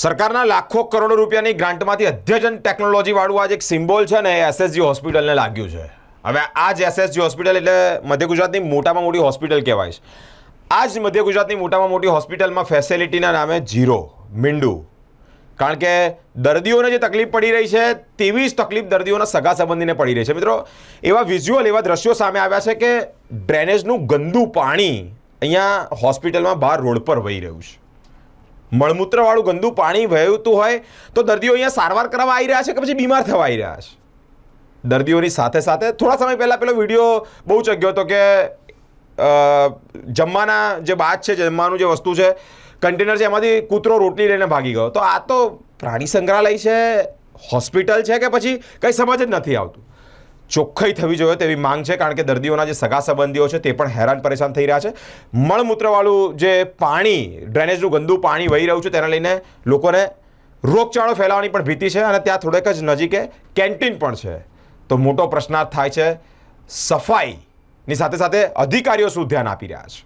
સરકારના લાખો કરોડો રૂપિયાની ગ્રાન્ટમાંથી અદ્યતન ટેકનોલોજીવાળું આજ એક સિમ્બોલ છે ને એ એસએસજી હોસ્પિટલને લાગ્યું છે. હવે આ જ એસએસજી હોસ્પિટલ એટલે મધ્ય ગુજરાતની મોટામાં મોટી હોસ્પિટલ કહેવાય છે. આ જ મધ્ય ગુજરાતની મોટામાં મોટી હોસ્પિટલમાં ફેસિલિટીના નામે ઝીરો મીંડું. કારણ કે દર્દીઓને જે તકલીફ પડી રહી છે તેવી જ તકલીફ દર્દીઓના સગા સંબંધીને પડી રહી છે. મિત્રો, એવા વિઝ્યુઅલ એવા દ્રશ્યો સામે આવ્યા છે કે ડ્રેનેજનું ગંદુ પાણી અહીંયા હોસ્પિટલમાં બહાર રોડ પર વહી રહ્યું છે. મળમૂત્રવાળું ગંદુ પાણી વહેતું હોય તો દર્દીઓ અહીંયા સારવાર કરવા આવી રહ્યા છે કે પછી બીમાર થવા આવી રહ્યા છે. દર્દીઓની સાથે સાથે થોડા સમય પહેલાં પેલો વિડીયો બહુ ચગ્યો હતો કે જમવાના જે બાદ છે, જમવાનું જે વસ્તુ છે, કન્ટેનર છે, એમાંથી કૂતરો રોટલી લઈને ભાગી ગયો. તો આ તો પ્રાણી સંગ્રહાલય છે, હોસ્પિટલ છે કે પછી કંઈ સમજ જ નથી આવતું. ચોખ્ખાઈ થવી જોઈએ તેવી માંગ છે, કારણ કે દર્દીઓના જે સગા સંબંધીઓ છે તે પણ હેરાન પરેશાન થઈ રહ્યા છે. મળમૂત્રવાળું જે પાણી, ડ્રેનેજનું ગંદુ પાણી વહી રહ્યું છે તેને લઈને લોકોને રોગચાળો ફેલાવાની પણ ભીતિ છે અને ત્યાં થોડેક જ નજીકે કેન્ટીન પણ છે. તો મોટો પ્રશ્નાર્થ થાય છે, સફાઈની સાથે સાથે અધિકારીઓ શું ધ્યાન આપી રહ્યા છે?